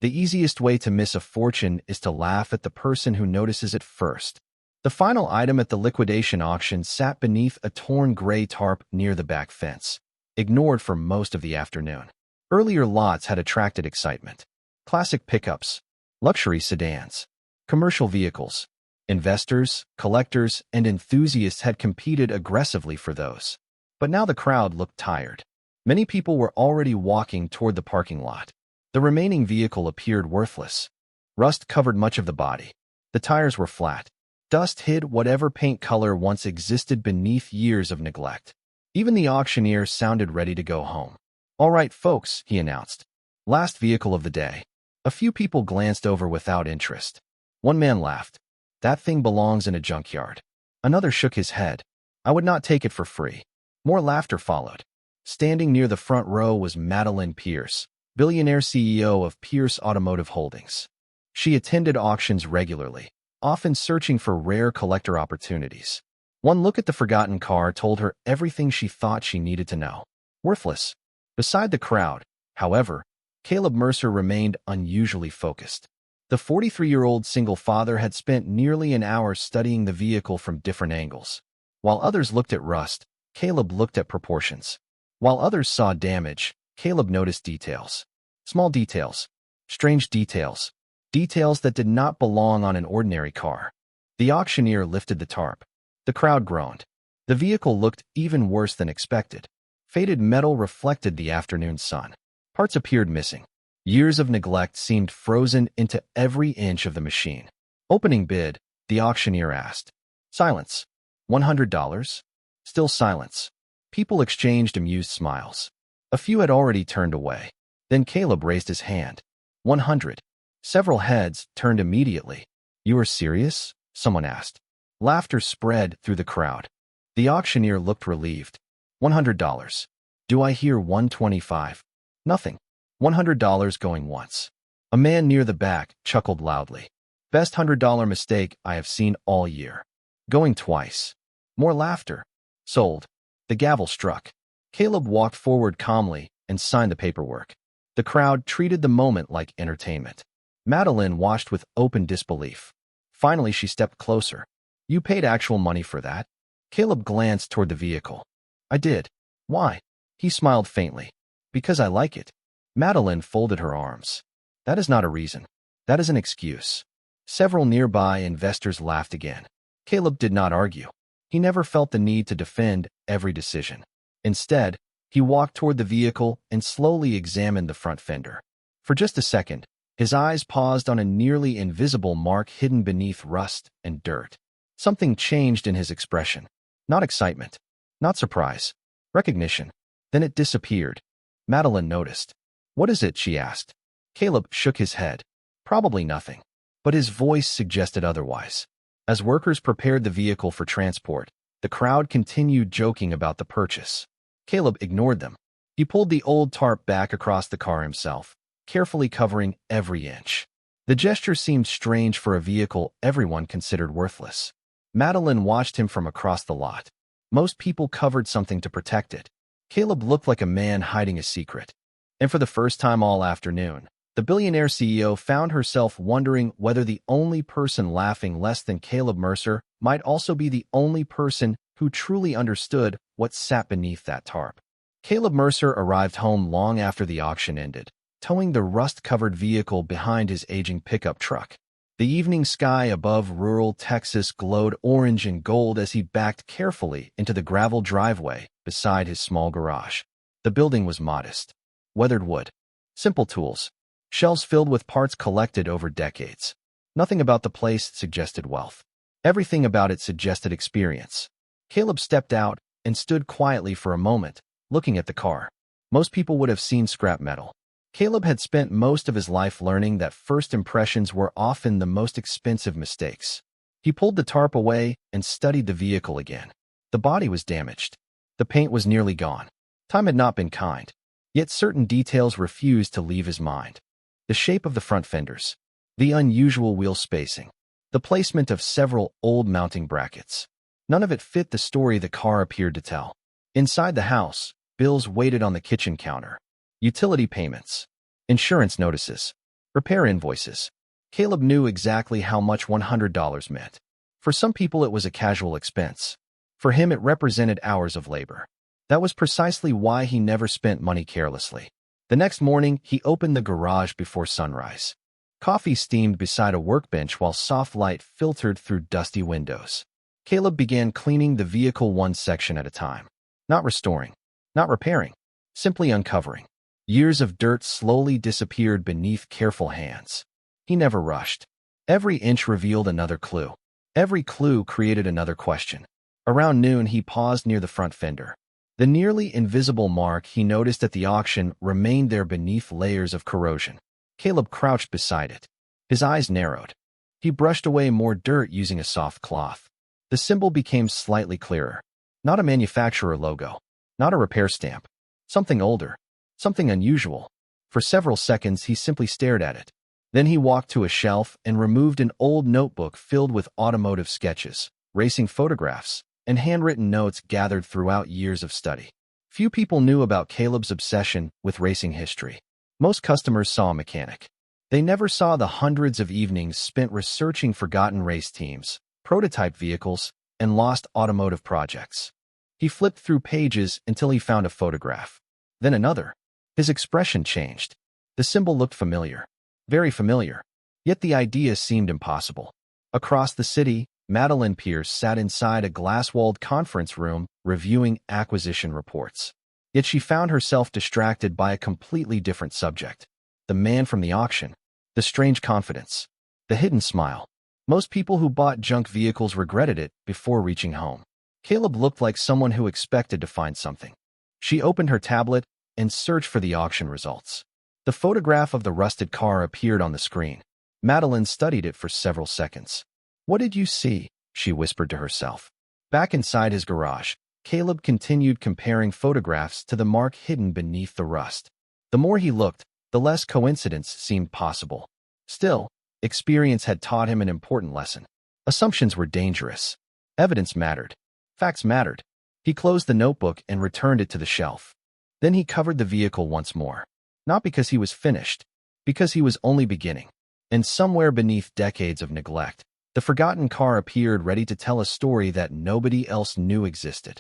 The easiest way to miss a fortune is to laugh at the person who notices it first. The final item at the liquidation auction sat beneath a torn gray tarp near the back fence, ignored for most of the afternoon. Earlier lots had attracted excitement. Classic pickups, luxury sedans, commercial vehicles. Investors, collectors, and enthusiasts had competed aggressively for those. But now the crowd looked tired. Many people were already walking toward the parking lot. The remaining vehicle appeared worthless. Rust covered much of the body. The tires were flat. Dust hid whatever paint color once existed beneath years of neglect. Even the auctioneer sounded ready to go home. "All right, folks," he announced. "Last vehicle of the day." A few people glanced over without interest. One man laughed. "That thing belongs in a junkyard." Another shook his head. "I would not take it for free." More laughter followed. Standing near the front row was Madeline Pierce, billionaire CEO of Pierce Automotive Holdings. She attended auctions regularly, often searching for rare collector opportunities. One look at the forgotten car told her everything she thought she needed to know. Worthless. Beside the crowd, however, Caleb Mercer remained unusually focused. The 43-year-old single father had spent nearly an hour studying the vehicle from different angles. While others looked at rust, Caleb looked at proportions. While others saw damage, Caleb noticed details. Small details. Strange details. Details that did not belong on an ordinary car. The auctioneer lifted the tarp. The crowd groaned. The vehicle looked even worse than expected. Faded metal reflected the afternoon sun. Parts appeared missing. Years of neglect seemed frozen into every inch of the machine. Opening bid, the auctioneer asked. Silence. $100? Still silence. People exchanged amused smiles. A few had already turned away. Then Caleb raised his hand. 100. Several heads turned immediately. "You are serious?" someone asked. Laughter spread through the crowd. The auctioneer looked relieved. $100. Do I hear 125? Nothing. $100 going once. A man near the back chuckled loudly. Best $100 mistake I have seen all year. Going twice. More laughter. Sold. The gavel struck. Caleb walked forward calmly and signed the paperwork. The crowd treated the moment like entertainment. Madeline watched with open disbelief. Finally, she stepped closer. "You paid actual money for that?" Caleb glanced toward the vehicle. "I did." "Why?" He smiled faintly. "Because I like it." Madeline folded her arms. "That is not a reason. That is an excuse." Several nearby investors laughed again. Caleb did not argue. He never felt the need to defend every decision. Instead, he walked toward the vehicle and slowly examined the front fender. For just a second, his eyes paused on a nearly invisible mark hidden beneath rust and dirt. Something changed in his expression. Not excitement. Not surprise. Recognition. Then it disappeared. Madeline noticed. "What is it?" she asked. Caleb shook his head. "Probably nothing." But his voice suggested otherwise. As workers prepared the vehicle for transport, the crowd continued joking about the purchase. Caleb ignored them. He pulled the old tarp back across the car himself, carefully covering every inch. The gesture seemed strange for a vehicle everyone considered worthless. Madeline watched him from across the lot. Most people covered something to protect it. Caleb looked like a man hiding a secret. And for the first time all afternoon, the billionaire CEO found herself wondering whether the only person laughing less than Caleb Mercer might also be the only person who truly understood what sat beneath that tarp. Caleb Mercer arrived home long after the auction ended, towing the rust-covered vehicle behind his aging pickup truck. The evening sky above rural Texas glowed orange and gold as he backed carefully into the gravel driveway beside his small garage. The building was modest. Weathered wood. Simple tools. Shelves filled with parts collected over decades. Nothing about the place suggested wealth. Everything about it suggested experience. Caleb stepped out and stood quietly for a moment, looking at the car. Most people would have seen scrap metal. Caleb had spent most of his life learning that first impressions were often the most expensive mistakes. He pulled the tarp away and studied the vehicle again. The body was damaged. The paint was nearly gone. Time had not been kind. Yet certain details refused to leave his mind. The shape of the front fenders, the unusual wheel spacing, the placement of several old mounting brackets. None of it fit the story the car appeared to tell. Inside the house, bills waited on the kitchen counter. Utility payments, insurance notices, Repair invoices. Caleb knew exactly how much $100 meant. For some people, it was a casual expense. For him, it represented hours of labor. That was precisely why he never spent money carelessly. The next morning, he opened the garage before sunrise. Coffee steamed beside a workbench while soft light filtered through dusty windows. Caleb began cleaning the vehicle one section at a time. Not restoring, not repairing, simply uncovering. Years of dirt slowly disappeared beneath careful hands. He never rushed. Every inch revealed another clue. Every clue created another question. Around noon, he paused near the front fender. The nearly invisible mark he noticed at the auction remained there beneath layers of corrosion. Caleb crouched beside it. His eyes narrowed. He brushed away more dirt using a soft cloth. The symbol became slightly clearer. Not a manufacturer logo. Not a repair stamp. Something older. Something unusual. For several seconds, he simply stared at it. Then he walked to a shelf and removed an old notebook filled with automotive sketches, racing photographs, and handwritten notes gathered throughout years of study. Few people knew about Caleb's obsession with racing history. Most customers saw a mechanic. They never saw the hundreds of evenings spent researching forgotten race teams, prototype vehicles, and lost automotive projects. He flipped through pages until he found a photograph. Then another. His expression changed. The symbol looked familiar. Very familiar. Yet the idea seemed impossible. Across the city, Madeline Pierce sat inside a glass-walled conference room reviewing acquisition reports. Yet she found herself distracted by a completely different subject. The man from the auction. The strange confidence. The hidden smile. Most people who bought junk vehicles regretted it before reaching home. Caleb looked like someone who expected to find something. She opened her tablet and searched for the auction results. The photograph of the rusted car appeared on the screen. Madeline studied it for several seconds. "What did you see?" she whispered to herself. Back inside his garage, Caleb continued comparing photographs to the mark hidden beneath the rust. The more he looked, the less coincidence seemed possible. Still, experience had taught him an important lesson. Assumptions were dangerous. Evidence mattered. Facts mattered. He closed the notebook and returned it to the shelf. Then he covered the vehicle once more. Not because he was finished, because he was only beginning. And somewhere beneath decades of neglect, the forgotten car appeared ready to tell a story that nobody else knew existed.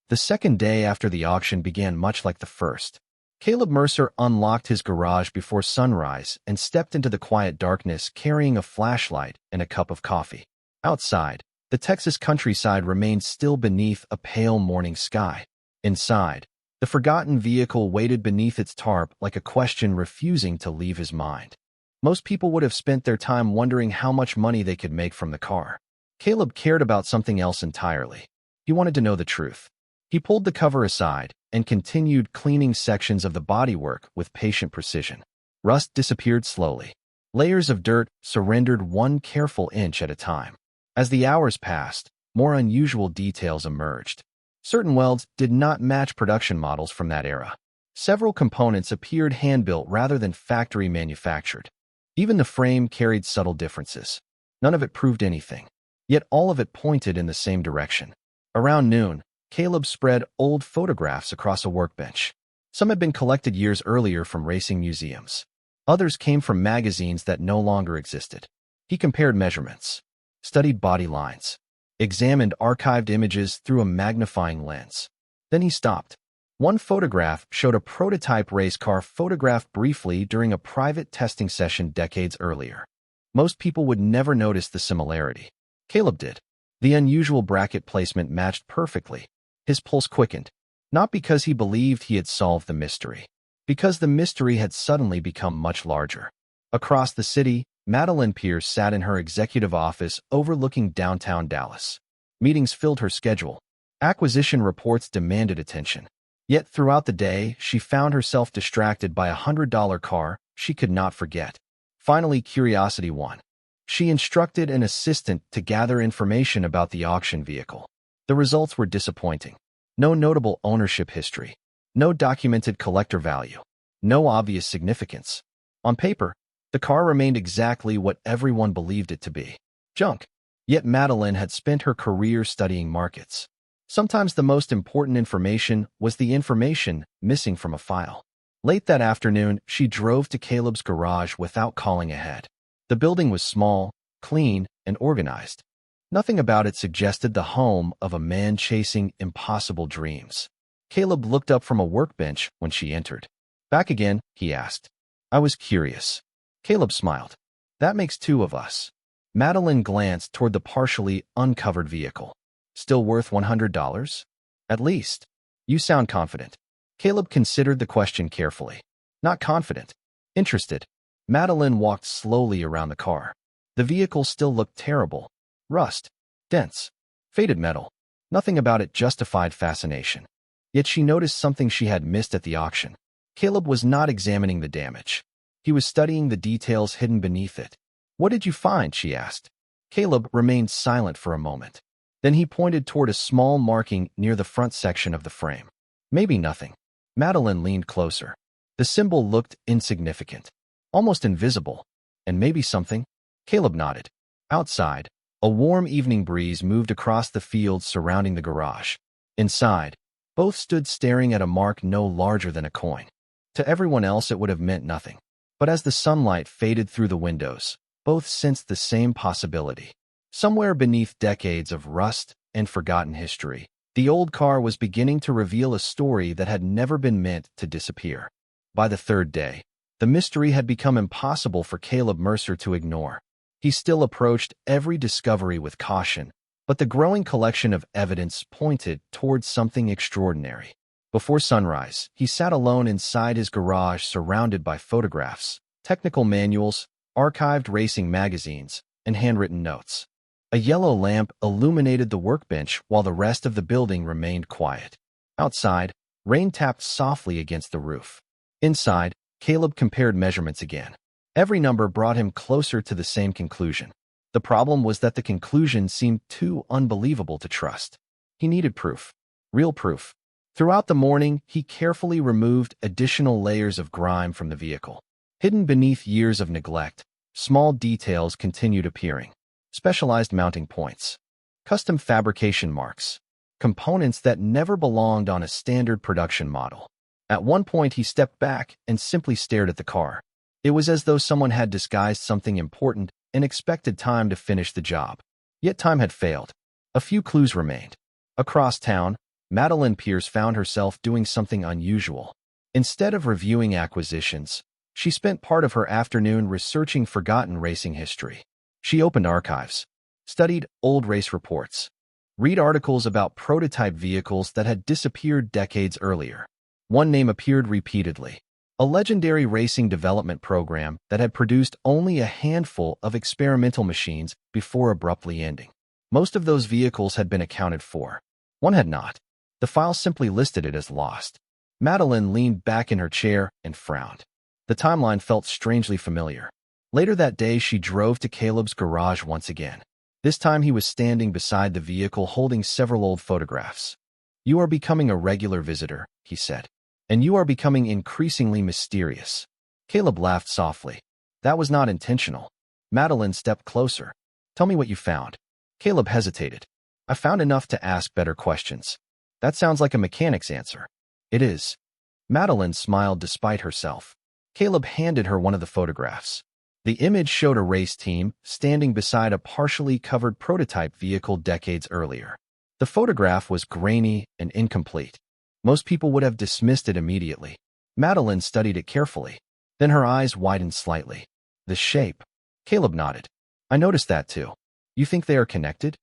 The second day after the auction began much like the first. Caleb Mercer unlocked his garage before sunrise and stepped into the quiet darkness carrying a flashlight and a cup of coffee. Outside, the Texas countryside remained still beneath a pale morning sky. Inside, the forgotten vehicle waited beneath its tarp like a question refusing to leave his mind. Most people would have spent their time wondering how much money they could make from the car. Caleb cared about something else entirely. He wanted to know the truth. He pulled the cover aside and continued cleaning sections of the bodywork with patient precision. Rust disappeared slowly. Layers of dirt surrendered one careful inch at a time. As the hours passed, more unusual details emerged. Certain welds did not match production models from that era. Several components appeared hand-built rather than factory manufactured. Even the frame carried subtle differences. None of it proved anything. Yet all of it pointed in the same direction. Around noon, Caleb spread old photographs across a workbench. Some had been collected years earlier from racing museums. Others came from magazines that no longer existed. He compared measurements, studied body lines, examined archived images through a magnifying lens. Then he stopped. One photograph showed a prototype race car photographed briefly during a private testing session decades earlier. Most people would never notice the similarity. Caleb did. The unusual bracket placement matched perfectly. His pulse quickened, not because he believed he had solved the mystery, because the mystery had suddenly become much larger. Across the city, Madeline Pierce sat in her executive office overlooking downtown Dallas. Meetings filled her schedule. Acquisition reports demanded attention. Yet throughout the day, she found herself distracted by a $100 car she could not forget. Finally, curiosity won. She instructed an assistant to gather information about the auction vehicle. The results were disappointing. No notable ownership history. No documented collector value. No obvious significance. On paper, the car remained exactly what everyone believed it to be. Junk. Yet Madeline had spent her career studying markets. Sometimes the most important information was the information missing from a file. Late that afternoon, she drove to Caleb's garage without calling ahead. The building was small, clean, and organized. Nothing about it suggested the home of a man chasing impossible dreams. Caleb looked up from a workbench when she entered. "Back again?" he asked. "I was curious." Caleb smiled. "That makes two of us." Madeline glanced toward the partially uncovered vehicle. "Still worth $100? At least. You sound confident." Caleb considered the question carefully. "Not confident. Interested." Madeline walked slowly around the car. The vehicle still looked terrible. Rust, dents, faded metal. Nothing about it justified fascination. Yet she noticed something she had missed at the auction. Caleb was not examining the damage. He was studying the details hidden beneath it. "What did you find?" she asked. Caleb remained silent for a moment. Then he pointed toward a small marking near the front section of the frame. "Maybe nothing." Madeline leaned closer. The symbol looked insignificant, almost invisible. "And maybe something?" Caleb nodded. Outside, a warm evening breeze moved across the fields surrounding the garage. Inside, both stood staring at a mark no larger than a coin. To everyone else it would have meant nothing. But as the sunlight faded through the windows, both sensed the same possibility. Somewhere beneath decades of rust and forgotten history, the old car was beginning to reveal a story that had never been meant to disappear. By the third day, the mystery had become impossible for Caleb Mercer to ignore. He still approached every discovery with caution, but the growing collection of evidence pointed towards something extraordinary. Before sunrise, he sat alone inside his garage surrounded by photographs, technical manuals, archived racing magazines, and handwritten notes. A yellow lamp illuminated the workbench while the rest of the building remained quiet. Outside, rain tapped softly against the roof. Inside, Caleb compared measurements again. Every number brought him closer to the same conclusion. The problem was that the conclusion seemed too unbelievable to trust. He needed proof. Real proof. Throughout the morning, he carefully removed additional layers of grime from the vehicle. Hidden beneath years of neglect, small details continued appearing. Specialized mounting points, custom fabrication marks, components that never belonged on a standard production model. At one point, he stepped back and simply stared at the car. It was as though someone had disguised something important and expected time to finish the job. Yet time had failed. A few clues remained. Across town, Madeline Pierce found herself doing something unusual. Instead of reviewing acquisitions, she spent part of her afternoon researching forgotten racing history. She opened archives, studied old race reports, read articles about prototype vehicles that had disappeared decades earlier. One name appeared repeatedly: a legendary racing development program that had produced only a handful of experimental machines before abruptly ending. Most of those vehicles had been accounted for. One had not. The file simply listed it as lost. Madeline leaned back in her chair and frowned. The timeline felt strangely familiar. Later that day, she drove to Caleb's garage once again. This time he was standing beside the vehicle holding several old photographs. "You are becoming a regular visitor," he said. "And you are becoming increasingly mysterious." Caleb laughed softly. "That was not intentional." Madeline stepped closer. "Tell me what you found." Caleb hesitated. "I found enough to ask better questions." "That sounds like a mechanic's answer." "It is." Madeline smiled despite herself. Caleb handed her one of the photographs. The image showed a race team standing beside a partially covered prototype vehicle decades earlier. The photograph was grainy and incomplete. Most people would have dismissed it immediately. Madeline studied it carefully. Then her eyes widened slightly. "The shape." Caleb nodded. "I noticed that too." "You think they are connected?"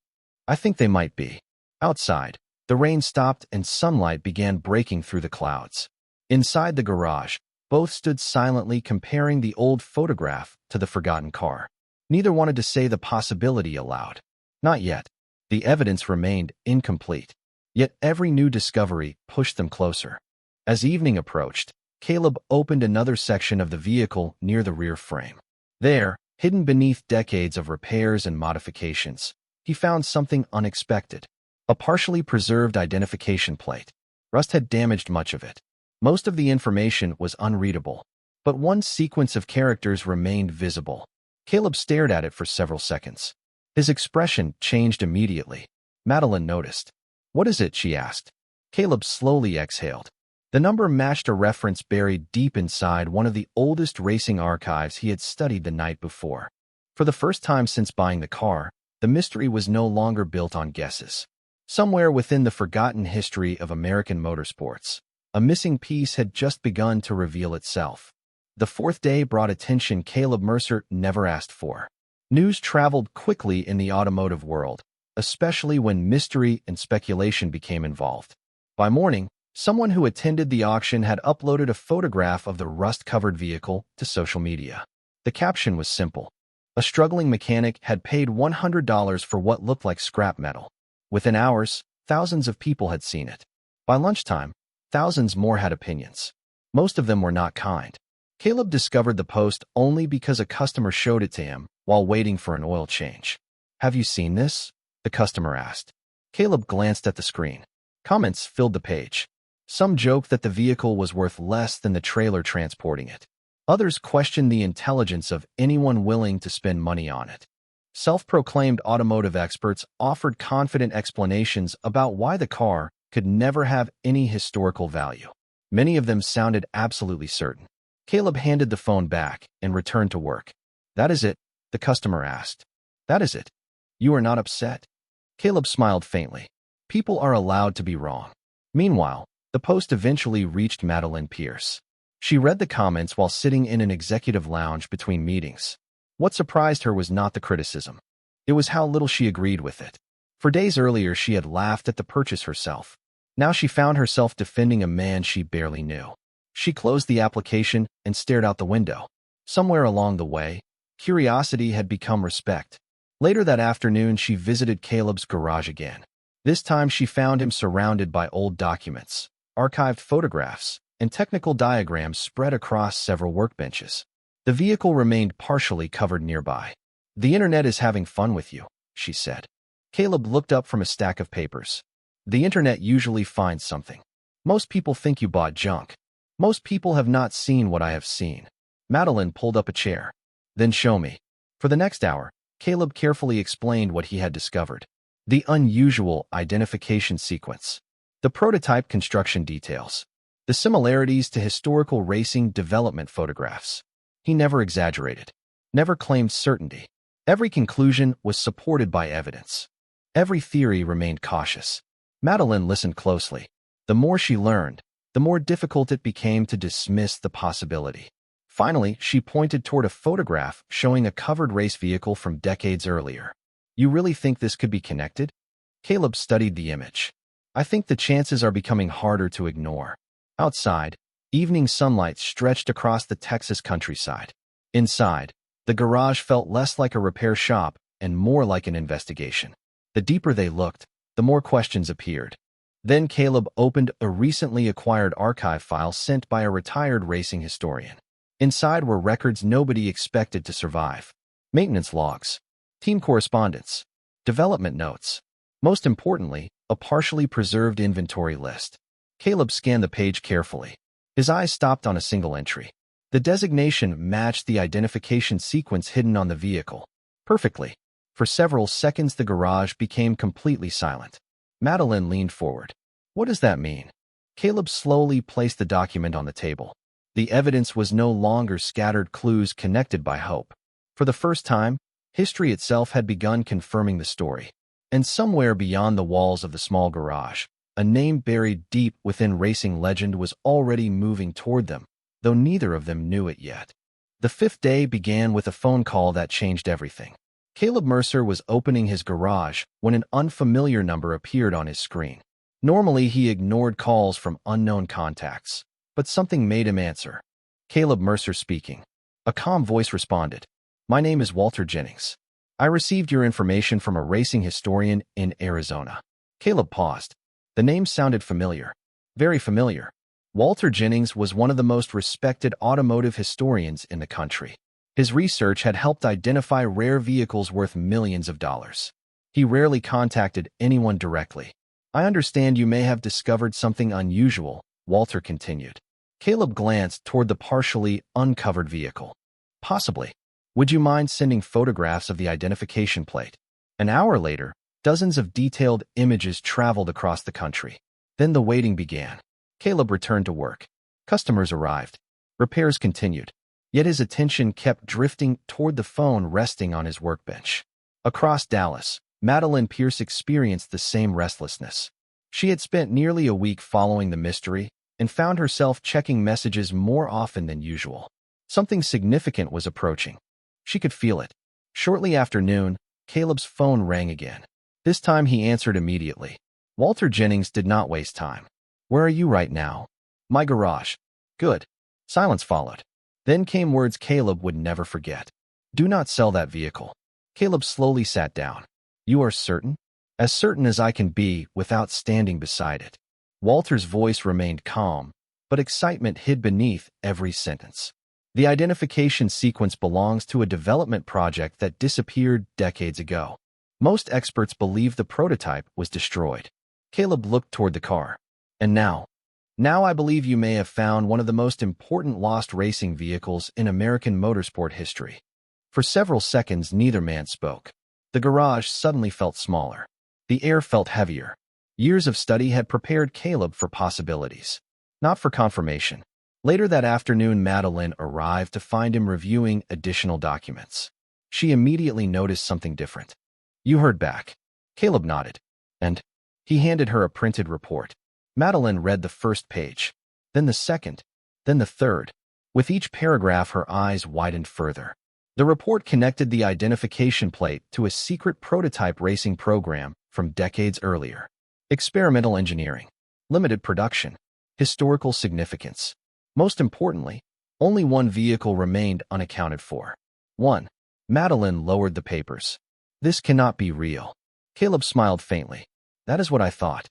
"I think they might be." Outside, the rain stopped and sunlight began breaking through the clouds. Inside the garage, both stood silently comparing the old photograph to the forgotten car. Neither wanted to say the possibility aloud. Not yet. The evidence remained incomplete. Yet every new discovery pushed them closer. As evening approached, Caleb opened another section of the vehicle near the rear frame. There, hidden beneath decades of repairs and modifications, he found something unexpected: a partially preserved identification plate. Rust had damaged much of it. Most of the information was unreadable, but one sequence of characters remained visible. Caleb stared at it for several seconds. His expression changed immediately. Madeline noticed. "What is it?" she asked. Caleb slowly exhaled. The number matched a reference buried deep inside one of the oldest racing archives he had studied the night before. For the first time since buying the car, the mystery was no longer built on guesses. Somewhere within the forgotten history of American motorsports, a missing piece had just begun to reveal itself. The fourth day brought attention Caleb Mercer never asked for. News traveled quickly in the automotive world, especially when mystery and speculation became involved. By morning, someone who attended the auction had uploaded a photograph of the rust-covered vehicle to social media. The caption was simple. A struggling mechanic had paid $100 for what looked like scrap metal. Within hours, thousands of people had seen it. By lunchtime, thousands more had opinions. Most of them were not kind. Caleb discovered the post only because a customer showed it to him while waiting for an oil change. "Have you seen this?" the customer asked. Caleb glanced at the screen. Comments filled the page. Some joked that the vehicle was worth less than the trailer transporting it. Others questioned the intelligence of anyone willing to spend money on it. Self-proclaimed automotive experts offered confident explanations about why the car could never have any historical value. Many of them sounded absolutely certain. Caleb handed the phone back and returned to work. "That is it?" the customer asked. "That is it. You are not upset?" Caleb smiled faintly. People are allowed to be wrong. Meanwhile, the post eventually reached Madeline Pierce. She read the comments while sitting in an executive lounge between meetings. What surprised her was not the criticism. It was how little she agreed with it. For days earlier, she had laughed at the purchase herself. Now she found herself defending a man she barely knew. She closed the application and stared out the window. Somewhere along the way, curiosity had become respect. Later that afternoon, she visited Caleb's garage again. This time she found him surrounded by old documents, archived photographs, and technical diagrams spread across several workbenches. The vehicle remained partially covered nearby. "The internet is having fun with you," she said. Caleb looked up from a stack of papers. "The internet usually finds something. Most people think you bought junk. Most people have not seen what I have seen." Madeline pulled up a chair. "Then show me." For the next hour, Caleb carefully explained what he had discovered. The unusual identification sequence. The prototype construction details. The similarities to historical racing development photographs. He never exaggerated. Never claimed certainty. Every conclusion was supported by evidence. Every theory remained cautious. Madeline listened closely. The more she learned, the more difficult it became to dismiss the possibility. Finally, she pointed toward a photograph showing a covered race vehicle from decades earlier. "You really think this could be connected?" Caleb studied the image. "I think the chances are becoming harder to ignore." Outside, evening sunlight stretched across the Texas countryside. Inside, the garage felt less like a repair shop and more like an investigation. The deeper they looked, the more questions appeared. Then Caleb opened a recently acquired archive file sent by a retired racing historian. Inside were records nobody expected to survive. Maintenance logs, team correspondence, development notes. Most importantly, a partially preserved inventory list. Caleb scanned the page carefully. His eyes stopped on a single entry. The designation matched the identification sequence hidden on the vehicle. Perfectly. For several seconds, the garage became completely silent. Madeline leaned forward. "What does that mean?" Caleb slowly placed the document on the table. The evidence was no longer scattered clues connected by hope. For the first time, history itself had begun confirming the story. And somewhere beyond the walls of the small garage, a name buried deep within racing legend was already moving toward them, though neither of them knew it yet. The fifth day began with a phone call that changed everything. Caleb Mercer was opening his garage when an unfamiliar number appeared on his screen. Normally, he ignored calls from unknown contacts, but something made him answer. "Caleb Mercer speaking." A calm voice responded. "My name is Walter Jennings. I received your information from a racing historian in Arizona." Caleb paused. The name sounded familiar. Very familiar. Walter Jennings was one of the most respected automotive historians in the country. His research had helped identify rare vehicles worth millions of dollars. He rarely contacted anyone directly. "I understand you may have discovered something unusual," Walter continued. Caleb glanced toward the partially uncovered vehicle. "Possibly. Would you mind sending photographs of the identification plate?" An hour later, dozens of detailed images traveled across the country. Then the waiting began. Caleb returned to work. Customers arrived. Repairs continued. Yet his attention kept drifting toward the phone resting on his workbench. Across Dallas, Madeline Pierce experienced the same restlessness. She had spent nearly a week following the mystery and found herself checking messages more often than usual. Something significant was approaching. She could feel it. Shortly after noon, Caleb's phone rang again. This time he answered immediately. Walter Jennings did not waste time. "Where are you right now?" "My garage." "Good." Silence followed. Then came words Caleb would never forget. "Do not sell that vehicle." Caleb slowly sat down. "You are certain?" "As certain as I can be without standing beside it." Walter's voice remained calm, but excitement hid beneath every sentence. The identification sequence belongs to a development project that disappeared decades ago. Most experts believe the prototype was destroyed. Caleb looked toward the car. "And now? Now I believe you may have found one of the most important lost racing vehicles in American motorsport history." For several seconds, neither man spoke. The garage suddenly felt smaller. The air felt heavier. Years of study had prepared Caleb for possibilities, not for confirmation. Later that afternoon, Madeline arrived to find him reviewing additional documents. She immediately noticed something different. "You heard back?" Caleb nodded. "And?" He handed her a printed report. Madeline read the first page, then the second, then the third. With each paragraph, her eyes widened further. The report connected the identification plate to a secret prototype racing program from decades earlier. Experimental engineering, limited production, historical significance. Most importantly, only one vehicle remained unaccounted for. 1. Madeline lowered the papers. "This cannot be real." Caleb smiled faintly. "That is what I thought."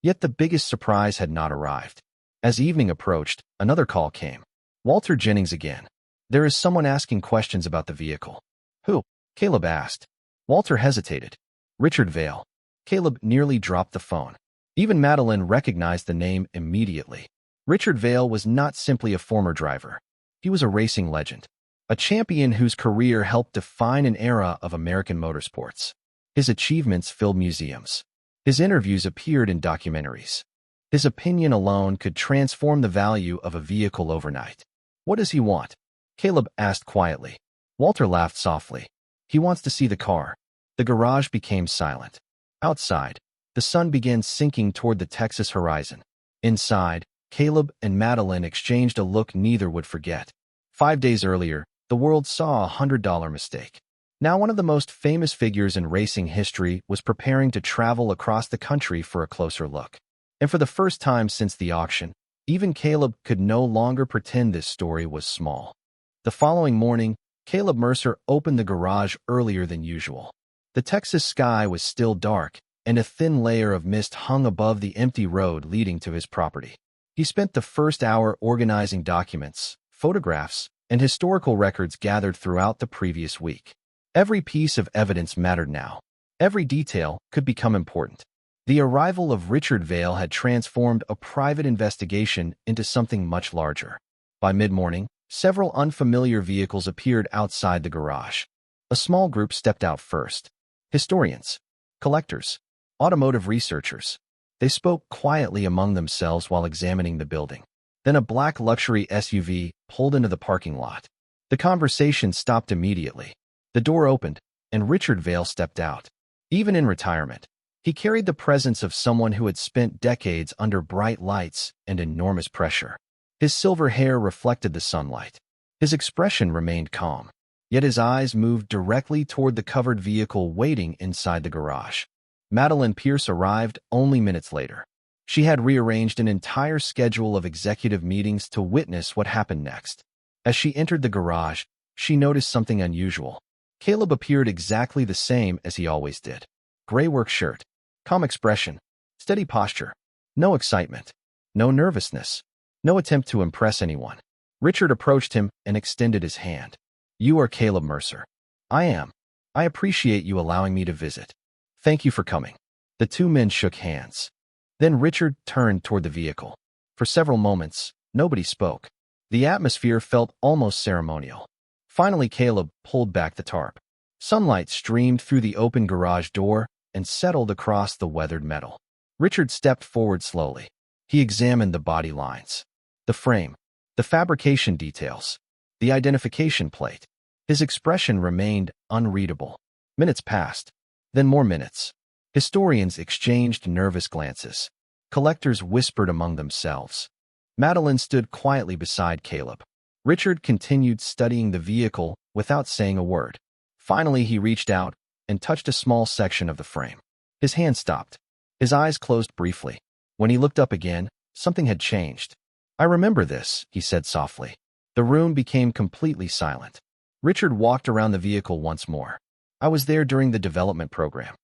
Yet the biggest surprise had not arrived. As evening approached, another call came. Walter Jennings again. "There is someone asking questions about the vehicle." "Who?" Caleb asked. Walter hesitated. "Richard Vale." Caleb nearly dropped the phone. Even Madeline recognized the name immediately. Richard Vale was not simply a former driver. He was a racing legend, a champion whose career helped define an era of American motorsports. His achievements filled museums. His interviews appeared in documentaries. His opinion alone could transform the value of a vehicle overnight. "What does he want?" Caleb asked quietly. Walter laughed softly. "He wants to see the car." The garage became silent. Outside, the sun began sinking toward the Texas horizon. Inside, Caleb and Madeline exchanged a look neither would forget. 5 days earlier, the world saw a $100 mistake. Now one of the most famous figures in racing history was preparing to travel across the country for a closer look. And for the first time since the auction, even Caleb could no longer pretend this story was small. The following morning, Caleb Mercer opened the garage earlier than usual. The Texas sky was still dark, and a thin layer of mist hung above the empty road leading to his property. He spent the first hour organizing documents, photographs, and historical records gathered throughout the previous week. Every piece of evidence mattered now. Every detail could become important. The arrival of Richard Vale had transformed a private investigation into something much larger. By mid-morning, several unfamiliar vehicles appeared outside the garage. A small group stepped out first. Historians, collectors, automotive researchers. They spoke quietly among themselves while examining the building. Then a black luxury SUV pulled into the parking lot. The conversation stopped immediately. The door opened, and Richard Vale stepped out. Even in retirement, he carried the presence of someone who had spent decades under bright lights and enormous pressure. His silver hair reflected the sunlight. His expression remained calm, yet his eyes moved directly toward the covered vehicle waiting inside the garage. Madeline Pierce arrived only minutes later. She had rearranged an entire schedule of executive meetings to witness what happened next. As she entered the garage, she noticed something unusual. Caleb appeared exactly the same as he always did. Gray work shirt, calm expression, steady posture. No excitement, no nervousness, no attempt to impress anyone. Richard approached him and extended his hand. "You are Caleb Mercer." "I am. I appreciate you allowing me to visit." "Thank you for coming." The two men shook hands. Then Richard turned toward the vehicle. For several moments, nobody spoke. The atmosphere felt almost ceremonial. Finally, Caleb pulled back the tarp. Sunlight streamed through the open garage door and settled across the weathered metal. Richard stepped forward slowly. He examined the body lines, the frame, the fabrication details, the identification plate. His expression remained unreadable. Minutes passed, then more minutes. Historians exchanged nervous glances. Collectors whispered among themselves. Madeline stood quietly beside Caleb. Richard continued studying the vehicle without saying a word. Finally, he reached out and touched a small section of the frame. His hand stopped. His eyes closed briefly. When he looked up again, something had changed. "I remember this," he said softly. The room became completely silent. Richard walked around the vehicle once more. "I was there during the development program."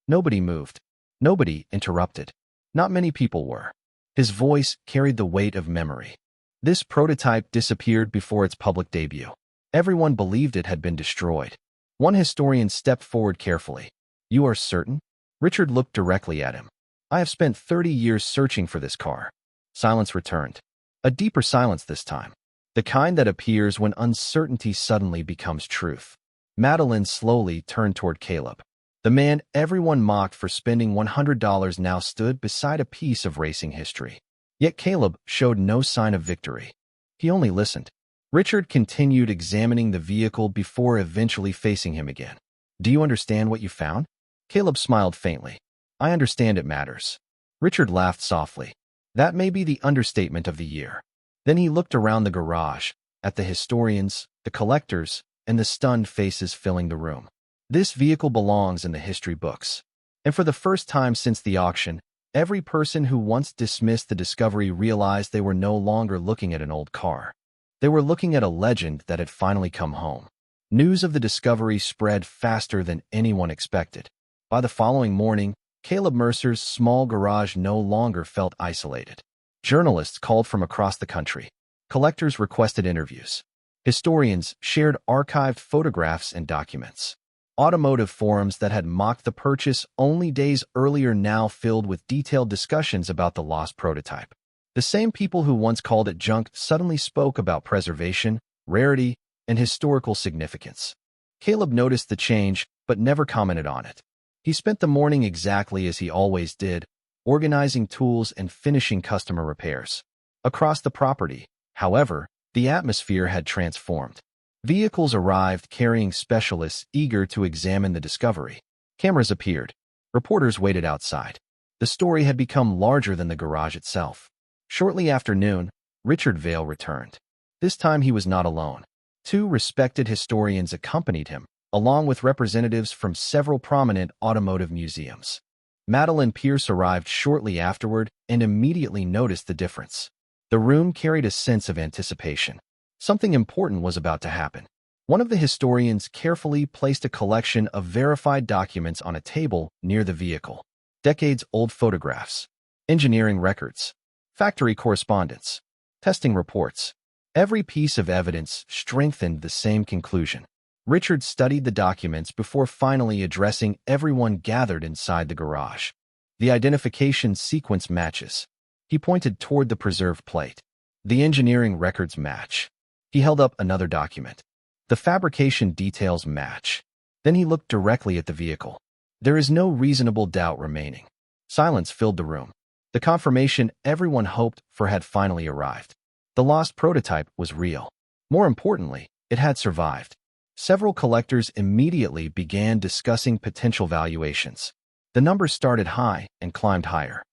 Nobody moved. Nobody interrupted. Not many people were. His voice carried the weight of memory. This prototype disappeared before its public debut. Everyone believed it had been destroyed. One historian stepped forward carefully. "You are certain?" Richard looked directly at him. "I have spent 30 years searching for this car." Silence returned. A deeper silence this time. The kind that appears when uncertainty suddenly becomes truth. Madeline slowly turned toward Caleb. The man everyone mocked for spending $100 now stood beside a piece of racing history. Yet Caleb showed no sign of victory. He only listened. Richard continued examining the vehicle before eventually facing him again. "Do you understand what you found?" Caleb smiled faintly. "I understand it matters." Richard laughed softly. "That may be the understatement of the year." Then he looked around the garage, at the historians, the collectors, and the stunned faces filling the room. This vehicle belongs in the history books. And for the first time since the auction, every person who once dismissed the discovery realized they were no longer looking at an old car. They were looking at a legend that had finally come home. News of the discovery spread faster than anyone expected. By the following morning, Caleb Mercer's small garage no longer felt isolated. Journalists called from across the country. Collectors requested interviews. Historians shared archived photographs and documents. Automotive forums that had mocked the purchase only days earlier now filled with detailed discussions about the lost prototype. The same people who once called it junk suddenly spoke about preservation, rarity, and historical significance. Caleb noticed the change, but never commented on it. He spent the morning exactly as he always did, organizing tools and finishing customer repairs. Across the property, however, the atmosphere had transformed. Vehicles arrived carrying specialists eager to examine the discovery. Cameras appeared. Reporters waited outside. The story had become larger than the garage itself. Shortly after noon, Richard Vail returned. This time he was not alone. Two respected historians accompanied him, along with representatives from several prominent automotive museums. Madeline Pierce arrived shortly afterward and immediately noticed the difference. The room carried a sense of anticipation. Something important was about to happen. One of the historians carefully placed a collection of verified documents on a table near the vehicle. Decades-old photographs, engineering records, factory correspondence, testing reports. Every piece of evidence strengthened the same conclusion. Richard studied the documents before finally addressing everyone gathered inside the garage. The identification sequence matches. He pointed toward the preserved plate. The engineering records match. He held up another document. The fabrication details match. Then he looked directly at the vehicle. There is no reasonable doubt remaining. Silence filled the room. The confirmation everyone hoped for had finally arrived. The lost prototype was real. More importantly, it had survived. Several collectors immediately began discussing potential valuations. The numbers started high and climbed higher.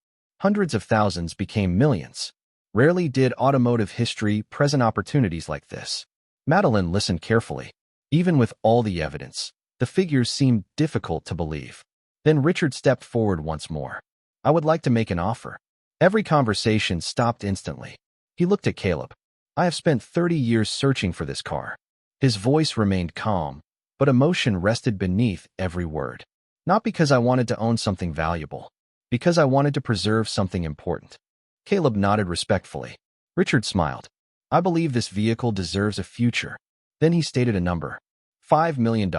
Hundreds of thousands became millions. Rarely did automotive history present opportunities like this. Madeline listened carefully. Even with all the evidence, the figures seemed difficult to believe. Then Richard stepped forward once more. "I would like to make an offer." Every conversation stopped instantly. He looked at Caleb. "I have spent 30 years searching for this car." His voice remained calm, but emotion rested beneath every word. "Not because I wanted to own something valuable, because I wanted to preserve something important." Caleb nodded respectfully. Richard smiled. "I believe this vehicle deserves a future." Then he stated a number. $5 million.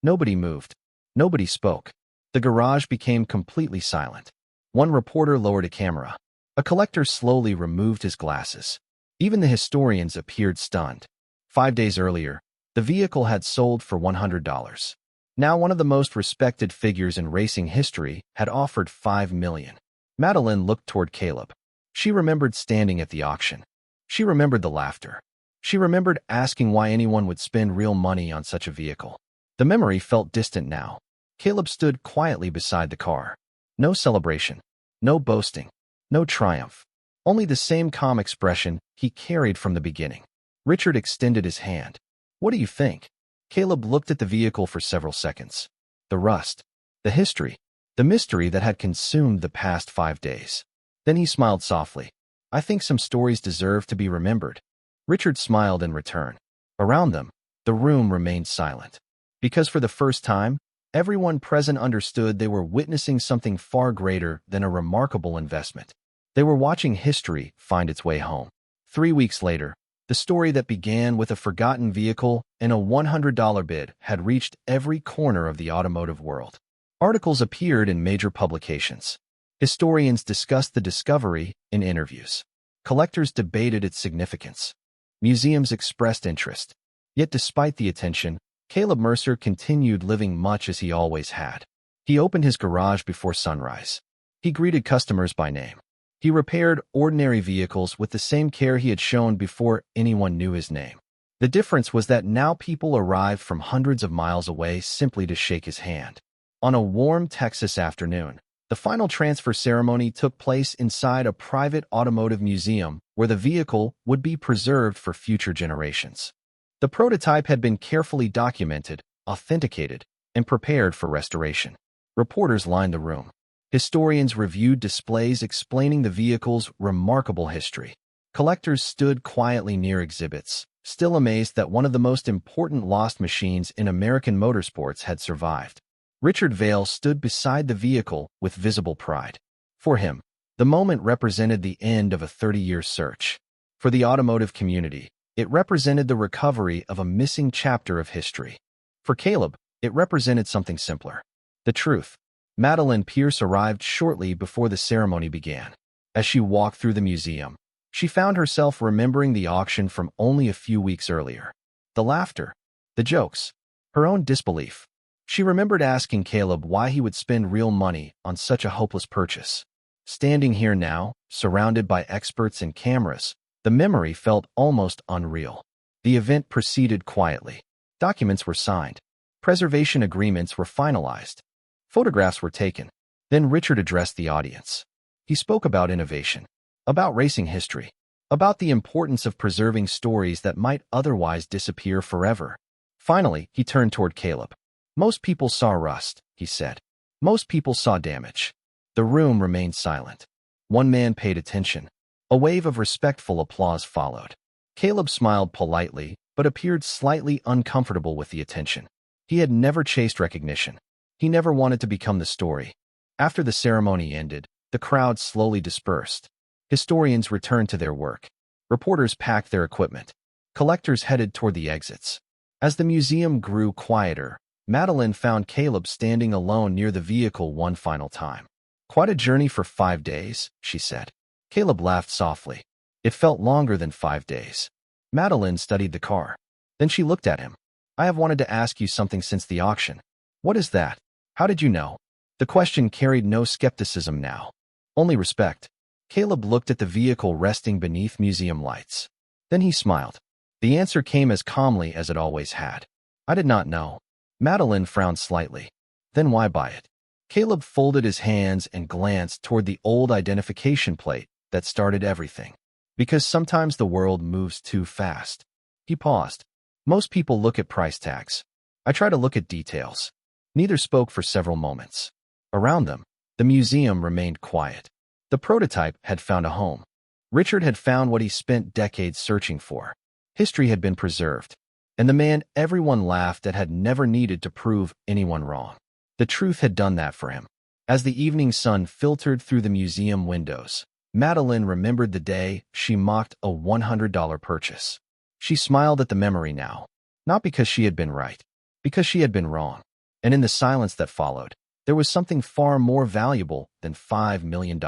Nobody moved. Nobody spoke. The garage became completely silent. One reporter lowered a camera. A collector slowly removed his glasses. Even the historians appeared stunned. 5 days earlier, the vehicle had sold for $100. Now one of the most respected figures in racing history had offered $5 million. Madeline looked toward Caleb. She remembered standing at the auction. She remembered the laughter. She remembered asking why anyone would spend real money on such a vehicle. The memory felt distant now. Caleb stood quietly beside the car. No celebration, no boasting, no triumph. Only the same calm expression he carried from the beginning. Richard extended his hand. "What do you think?" Caleb looked at the vehicle for several seconds. The rust, the history, the mystery that had consumed the past 5 days. Then he smiled softly. "I think some stories deserve to be remembered." Richard smiled in return. Around them, the room remained silent. Because for the first time, everyone present understood they were witnessing something far greater than a remarkable investment. They were watching history find its way home. 3 weeks later, the story that began with a forgotten vehicle and a $100 bid had reached every corner of the automotive world. Articles appeared in major publications. Historians discussed the discovery in interviews. Collectors debated its significance. Museums expressed interest. Yet despite the attention, Caleb Mercer continued living much as he always had. He opened his garage before sunrise. He greeted customers by name. He repaired ordinary vehicles with the same care he had shown before anyone knew his name. The difference was that now people arrived from hundreds of miles away simply to shake his hand. On a warm Texas afternoon, the final transfer ceremony took place inside a private automotive museum where the vehicle would be preserved for future generations. The prototype had been carefully documented, authenticated, and prepared for restoration. Reporters lined the room. Historians reviewed displays explaining the vehicle's remarkable history. Collectors stood quietly near exhibits, still amazed that one of the most important lost machines in American motorsports had survived. Richard Vail stood beside the vehicle with visible pride. For him, the moment represented the end of a 30-year search. For the automotive community, it represented the recovery of a missing chapter of history. For Caleb, it represented something simpler. The truth. Madeline Pierce arrived shortly before the ceremony began. As she walked through the museum, she found herself remembering the auction from only a few weeks earlier. The laughter, the jokes, her own disbelief. She remembered asking Caleb why he would spend real money on such a hopeless purchase. Standing here now, surrounded by experts and cameras, the memory felt almost unreal. The event proceeded quietly. Documents were signed. Preservation agreements were finalized. Photographs were taken. Then Richard addressed the audience. He spoke about innovation, about racing history, about the importance of preserving stories that might otherwise disappear forever. Finally, he turned toward Caleb. "Most people saw rust," he said. "Most people saw damage." The room remained silent. One man paid attention. A wave of respectful applause followed. Caleb smiled politely, but appeared slightly uncomfortable with the attention. He had never chased recognition. He never wanted to become the story. After the ceremony ended, the crowd slowly dispersed. Historians returned to their work. Reporters packed their equipment. Collectors headed toward the exits. As the museum grew quieter, Madeline found Caleb standing alone near the vehicle one final time. "Quite a journey for 5 days," she said. Caleb laughed softly. It felt longer than 5 days. Madeline studied the car. Then she looked at him. "I have wanted to ask you something since the auction." "What is that? How did you know?" The question carried no skepticism now, only respect. Caleb looked at the vehicle resting beneath museum lights. Then he smiled. The answer came as calmly as it always had. "I did not know." Madeline frowned slightly. "Then why buy it?" Caleb folded his hands and glanced toward the old identification plate that started everything. "Because sometimes the world moves too fast." He paused. "Most people look at price tags. I try to look at details." Neither spoke for several moments. Around them, the museum remained quiet. The prototype had found a home. Richard had found what he spent decades searching for. History had been preserved. And the man everyone laughed at had never needed to prove anyone wrong. The truth had done that for him. As the evening sun filtered through the museum windows, Madeline remembered the day she mocked a $100 purchase. She smiled at the memory now, not because she had been right, because she had been wrong. And in the silence that followed, there was something far more valuable than $5 million.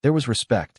There was respect.